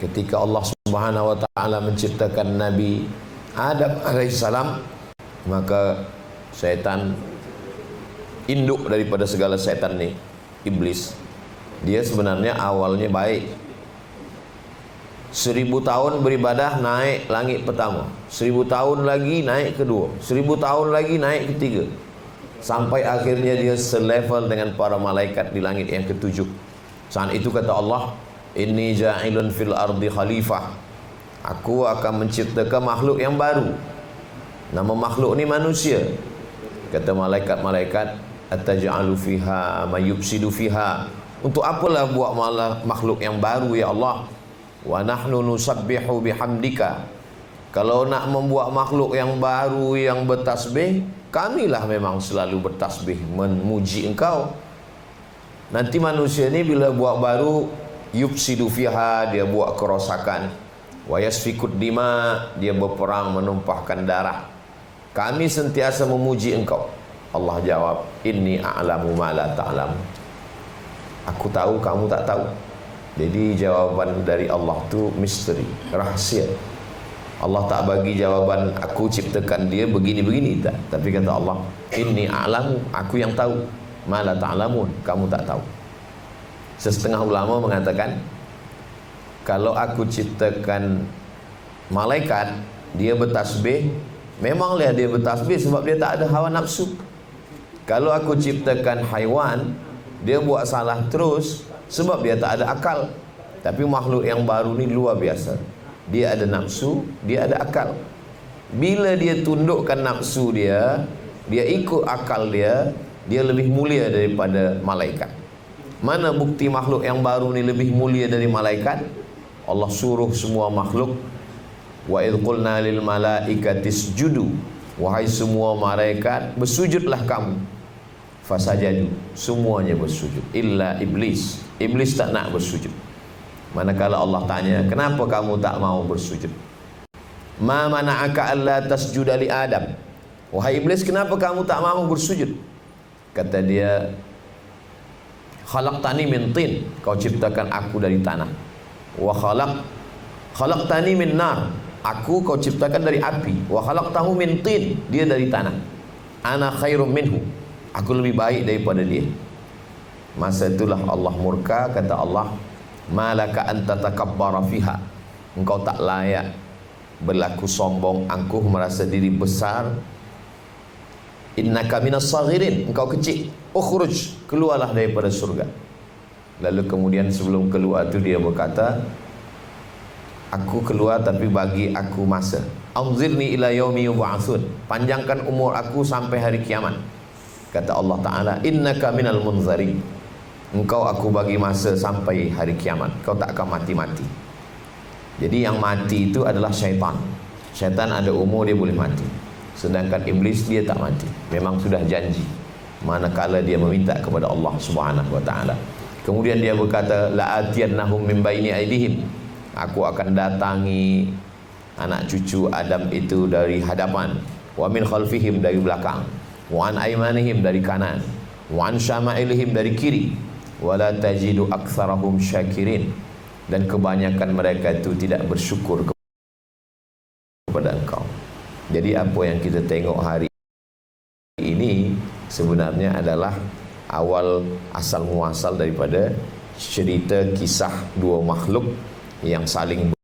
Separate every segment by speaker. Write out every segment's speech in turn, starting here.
Speaker 1: ketika Allah Subhanahu wa taala menciptakan Nabi Adam alaihissalam, maka syaitan induk daripada segala syaitan nih, iblis. Dia sebenarnya awalnya baik. 1000 tahun beribadah naik langit pertama, 1000 tahun lagi naik kedua, 1000 tahun lagi naik ketiga, sampai akhirnya dia selevel dengan para malaikat di langit yang ketujuh. Saat itu kata Allah, inni ja'ilun fil ardi khalifah, aku akan menciptakan makhluk yang baru. Nama makhluk ni manusia. Kata malaikat-malaikat, ataj'alu fiha mayufsidu fiha, untuk apalah buat makhluk yang baru ya Allah? Wa nahnu nusabbihu bihamdika, kalau nak membuat makhluk yang baru yang bertasbih, kamilah memang selalu bertasbih memuji engkau. Nanti manusia ni bila buat baru, yufsidu fiha, dia buat kerosakan, wa yasfikud dima, dia berperang menumpahkan darah. Kami sentiasa memuji engkau. Allah jawab, inni a'lamu ma la ta'lam, aku tahu kamu tak tahu. Jadi jawaban dari Allah tu misteri, rahsia. Allah tak bagi jawaban aku ciptakan dia begini-begini, tak. Tapi kata Allah, inni a'lamu, aku yang tahu, ma la ta'lamun, kamu tak tahu. Setengah ulama mengatakan, kalau aku ciptakan malaikat, dia bertasbih, memanglah dia bertasbih sebab dia tak ada hawa nafsu. Kalau aku ciptakan haiwan, dia buat salah terus sebab dia tak ada akal. Tapi makhluk yang baru ni luar biasa. Dia ada nafsu, dia ada akal. Bila dia tundukkan nafsu dia, dia ikut akal dia, dia lebih mulia daripada malaikat. Mana bukti makhluk yang baru ni lebih mulia dari malaikat? Allah suruh semua makhluk, wa idh qulna lil malaikati isjudu, wahai semua malaikat bersujudlah kamu. Fasajadu, semuanya bersujud, illa iblis. Iblis tak nak bersujud. Manakala Allah tanya, kenapa kamu tak mau bersujud? Ma mana'aka alla tasjuda li Adam, wahai iblis, kenapa kamu tak mau bersujud? Kata dia, khalaqtani min tin, kau ciptakan aku dari tanah. Wa khalaqtani min nar, aku kau ciptakan dari api. Wa khalaqtahu min tin, dia dari tanah. Ana khairum minhu, aku lebih baik daripada dia. Masa itulah Allah murka, kata Allah, malaka anta takabbara fiha, engkau tak layak berlaku sombong, angkuh, merasa diri besar. Innaka minas saghirin, engkau kecil. Ukhruj, keluarlah daripada surga. Lalu kemudian sebelum keluar tu dia berkata, aku keluar tapi bagi aku masa. Anzirni ila yaumi yub'atsun, panjangkan umur aku sampai hari kiamat. Kata Allah Ta'ala, innaka minal munzarin, engkau aku bagi masa sampai hari kiamat, kau tak akan mati-mati. Jadi yang mati itu adalah syaitan. Syaitan ada umur dia boleh mati, sedangkan iblis dia tak mati. Memang sudah janji manakala dia meminta kepada Allah Subhanahu wa Ta'ala. Kemudian dia berkata, la'atiyannahum min baini aidihim, aku akan datangi anak cucu Adam itu dari hadapan, wa min khalfihim, dari belakang, wa an aymanihim, dari kanan, wa an syama'ilihim, dari kiri, wala tajidu aktsarahum syakirin, dan kebanyakan mereka itu tidak bersyukur kepada engkau. Jadi apa yang kita tengok hari ini sebenarnya adalah awal asal muasal daripada cerita kisah dua makhluk yang saling.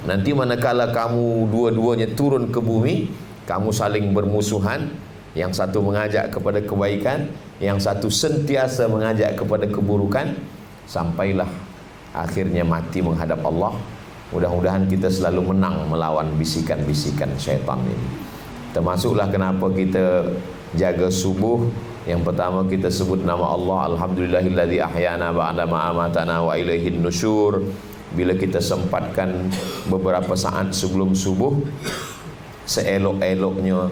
Speaker 1: Nanti manakala kamu dua-duanya turun ke bumi, kamu saling bermusuhan, yang satu mengajak kepada kebaikan, yang satu sentiasa mengajak kepada keburukan, sampailah akhirnya mati menghadap Allah. Mudah-mudahan kita selalu menang melawan bisikan-bisikan syaitan ini. Termasuklah kenapa kita jaga subuh. Yang pertama kita sebut nama Allah, alhamdulillahilladzi ahyana ba'da ma amatana wa ilaihin nusyur. Bila kita sempatkan beberapa saat sebelum subuh, seelok-eloknya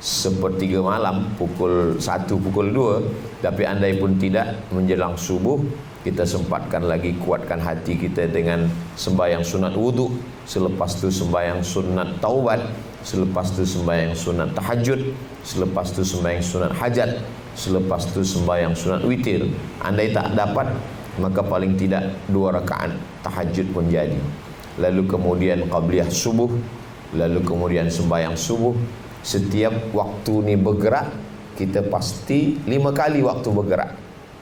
Speaker 1: sepertiga malam, pukul 1, pukul 2, tapi andai pun tidak, menjelang subuh kita sempatkan lagi, kuatkan hati kita dengan sembahyang sunat wudu, selepas tu sembahyang sunat taubat, selepas tu sembahyang sunat tahajud, selepas tu sembahyang sunat hajat, selepas tu sembahyang sunat witir. Andai tak dapat, maka paling tidak 2 rakaat tahajud pun jadi. Lalu kemudian qabliyah subuh, lalu kemudian sembahyang subuh. Setiap waktu ni bergerak, kita pasti 5 kali waktu bergerak.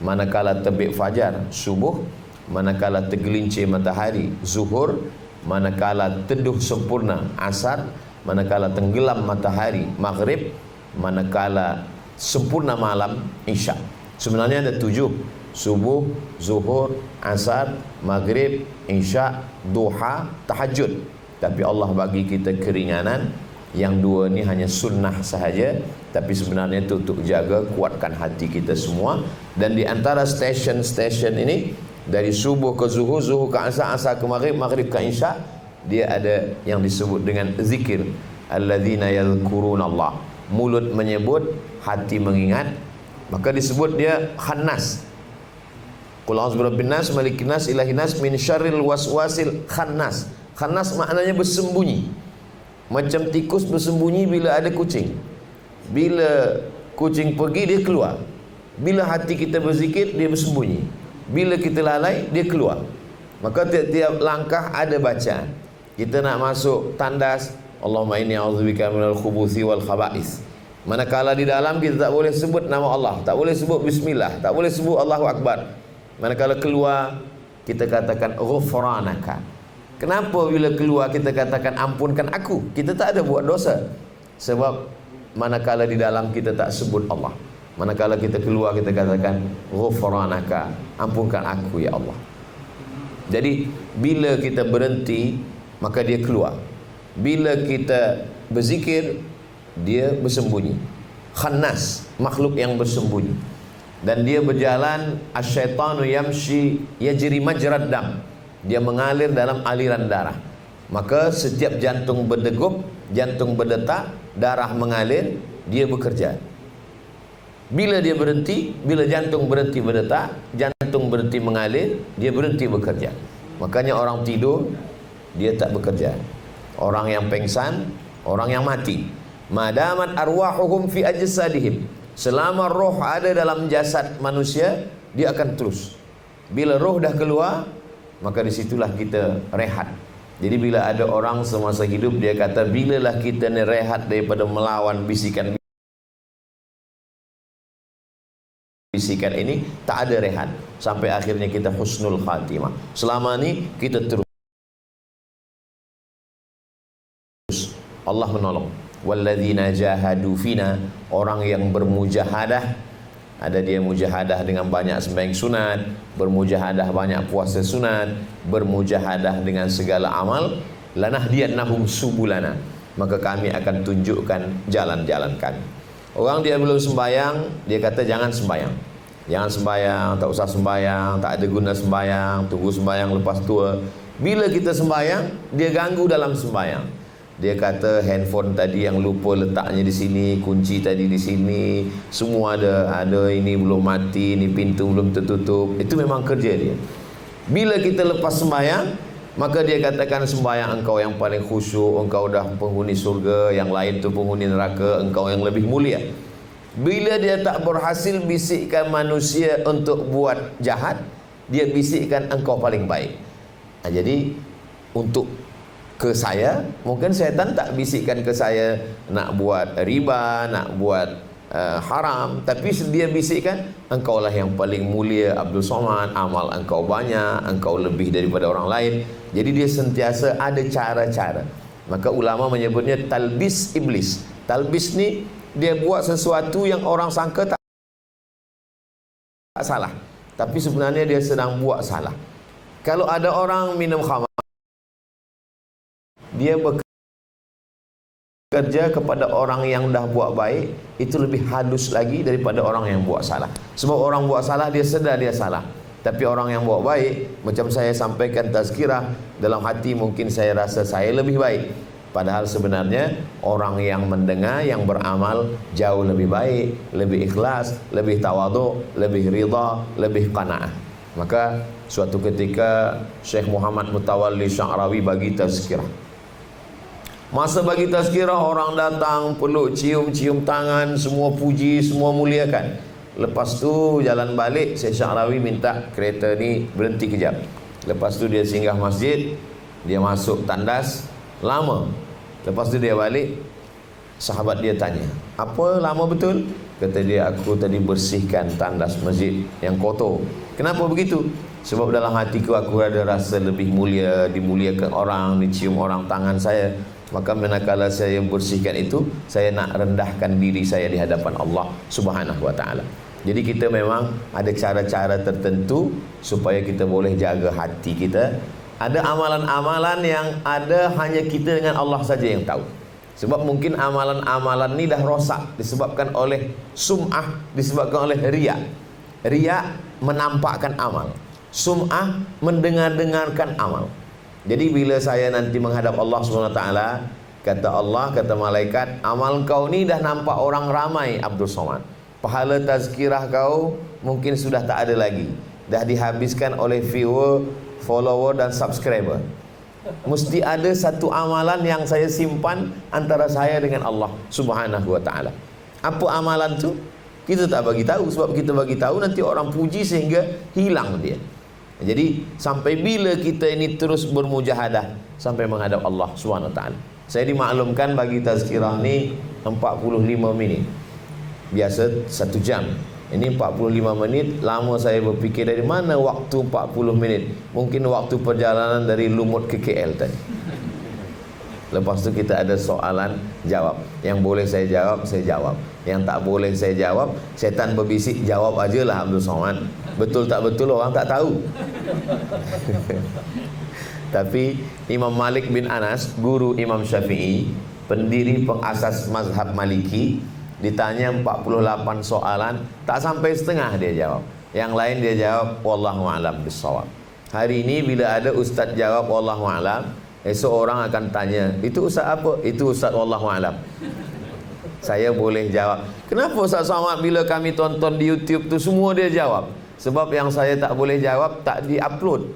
Speaker 1: Manakala terbit fajar, subuh. Manakala tergelincir matahari, zuhur. Manakala teduh sempurna, asar. Manakala tenggelam matahari, maghrib. Manakala sempurna malam, isya. Sebenarnya ada 7: subuh, zuhur, asar, maghrib, isya, duha, tahajud. Tapi Allah bagi kita keringanan. Yang 2 ni hanya sunnah sahaja, tapi sebenarnya itu untuk jaga, kuatkan hati kita semua. Dan di antara stesen-stesen ini, dari subuh ke zuhur, zuhur ke asar, asar ke maghrib, maghrib ke isya, dia ada yang disebut dengan zikir. Alladzina yadhkurunallah. Mulut menyebut, hati mengingat. Maka disebut dia khannas. Qul a'udzu birabbin nas, malikin nas, ilahin nas, min syarril waswasil khannas. Khannas maknanya bersembunyi. Macam tikus bersembunyi bila ada kucing. Bila kucing pergi, dia keluar. Bila hati kita berzikir, dia bersembunyi. Bila kita lalai, dia keluar. Maka tiap-tiap langkah ada bacaan. Kita nak masuk tandas, Allahumma inni a'udzubika minal khubuthi wal khaba'is. Manakala di dalam, kita tak boleh sebut nama Allah, tak boleh sebut bismillah, tak boleh sebut Allahu Akbar. Manakala keluar, kita katakan ghufranaka. Kenapa bila keluar kita katakan ampunkan aku? Kita tak ada buat dosa. Sebab manakala di dalam kita tak sebut Allah. Manakala kita keluar kita katakan ghufranaka, ampunkan aku ya Allah. Jadi bila kita berhenti, maka dia keluar. Bila kita berzikir, dia bersembunyi. Khannas, makhluk yang bersembunyi. Dan dia berjalan, asyaitanu yamshi yajri majrad dam. Dia mengalir dalam aliran darah. Maka setiap jantung berdegup, jantung berdetak, darah mengalir, dia bekerja. Bila dia berhenti, bila jantung berhenti berdetak, jantung berhenti mengalir, dia berhenti bekerja. Makanya orang tidur, dia tak bekerja. Orang yang pengsan, orang yang mati. Madamat arwahuhum fi ajsadihim. Selama roh ada dalam jasad manusia, dia akan terus. Bila roh dah keluar, maka disitulah kita rehat. Jadi bila ada orang semasa hidup, dia kata, bilalah kita ni rehat daripada melawan bisikan ini, tak ada rehat. Sampai akhirnya kita husnul khatimah. Selama ni kita terus. Allah menolong. Walladzina jahadu fina, orang yang bermujahadah. Ada dia mujahadah dengan banyak sembahyang sunat, bermujahadah banyak puasa sunat, bermujahadah dengan segala amal, lanahdiyannahum subulana, maka kami akan tunjukkan jalan-jalan kami. Orang dia belum sembahyang, dia kata jangan sembahyang. Jangan sembahyang, tak usah sembahyang, tak ada guna sembahyang, tunggu sembahyang lepas tua. Bila kita sembahyang, dia ganggu dalam sembahyang. Dia kata handphone tadi yang lupa letaknya di sini, kunci tadi di sini, semua ada ini belum mati, ini pintu belum tertutup. Itu memang kerja dia. Bila kita lepas sembahyang, maka dia katakan sembahyang engkau yang paling khusyuk, engkau dah penghuni surga, yang lain tu penghuni neraka, engkau yang lebih mulia. Bila dia tak berhasil bisikkan manusia untuk buat jahat, dia bisikkan engkau paling baik. Jadi untuk ke saya, mungkin syaitan tak bisikkan ke saya nak buat riba, nak buat haram, tapi dia bisikkan engkaulah yang paling mulia Abdul Somad, amal engkau banyak, engkau lebih daripada orang lain. Jadi dia sentiasa ada cara-cara. Maka ulama menyebutnya talbis iblis. Talbis ni dia buat sesuatu yang orang sangka tak salah, tapi sebenarnya dia sedang buat salah. Kalau ada orang minum khamar, dia bekerja kepada orang yang dah buat baik, itu lebih halus lagi daripada orang yang buat salah. Sebab orang buat salah, dia sedar dia salah. Tapi orang yang buat baik, macam saya sampaikan tazkirah, dalam hati mungkin saya rasa saya lebih baik. Padahal sebenarnya orang yang mendengar, yang beramal jauh lebih baik, lebih ikhlas, lebih tawaduk, lebih ridha, lebih qanaah. Maka suatu ketika Syekh Muhammad Mutawalli Sya'rawi bagi tazkirah. Masa bagi tazkirah, orang datang peluk, cium tangan, semua puji, semua muliakan. Lepas tu jalan balik, Syekh Sya'rawi minta kereta ni berhenti kejap. Lepas tu dia singgah masjid, dia masuk tandas, lama. Lepas tu dia balik, sahabat dia tanya, apa lama betul? Kata dia, aku tadi bersihkan tandas masjid yang kotor. Kenapa begitu? Sebab dalam hatiku aku ada rasa lebih mulia, dimuliakan orang, dicium orang tangan saya. Maka manakala saya bersihkan itu, saya nak rendahkan diri saya di hadapan Allah Subhanahu wa taala. Jadi kita memang ada cara-cara tertentu supaya kita boleh jaga hati kita. Ada amalan-amalan yang ada hanya kita dengan Allah saja yang tahu. Sebab mungkin amalan-amalan ni dah rosak disebabkan oleh sum'ah, disebabkan oleh riya. Riya menampakkan amal, sum'ah mendengar-dengarkan amal. Jadi bila saya nanti menghadap Allah SWT, kata Allah, kata malaikat, amal kau ni dah nampak orang ramai Abdul Somad. Pahala tazkirah kau mungkin sudah tak ada lagi, dah dihabiskan oleh viewer, follower dan subscriber. Mesti ada satu amalan yang saya simpan antara saya dengan Allah Subhanahu wa taala. Apa amalan tu? Kita tak bagi tahu, sebab kita bagi tahu nanti orang puji sehingga hilang dia. Jadi sampai bila kita ini terus bermujahadah sampai menghadap Allah Subhanahu wa taala. Saya dimaklumkan bagi tazkirah ni 45 minit. Biasa 1 jam. Ini 45 menit. Lama saya berfikir dari mana waktu 40 minit. Mungkin waktu perjalanan dari Lumut ke KL tadi. Lepas tu kita ada soalan jawab. Yang boleh saya jawab, saya jawab. Yang tak boleh saya jawab, syaitan berbisik, jawab ajalah Abdul Somad. Betul tak betul orang tak tahu. Tapi Imam Malik bin Anas, guru Imam Syafi'i, pendiri pengasas mazhab Maliki, ditanya 48 soalan, tak sampai setengah dia jawab. Yang lain dia jawab wallahu a'lam bissawab. Hari ini bila ada ustaz jawab wallahu a'lam, esok orang akan tanya, itu ustaz apa? Itu ustaz wallahu a'lam. Saya boleh jawab. Kenapa Ustaz Somad bila kami tonton di YouTube tu semua dia jawab? Sebab yang saya tak boleh jawab tak di-upload.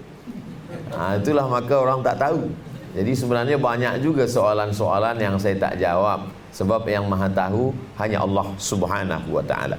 Speaker 1: Itulah maka orang tak tahu. Jadi sebenarnya banyak juga soalan-soalan yang saya tak jawab. Sebab yang maha tahu hanya Allah Subhanahu wa ta'ala.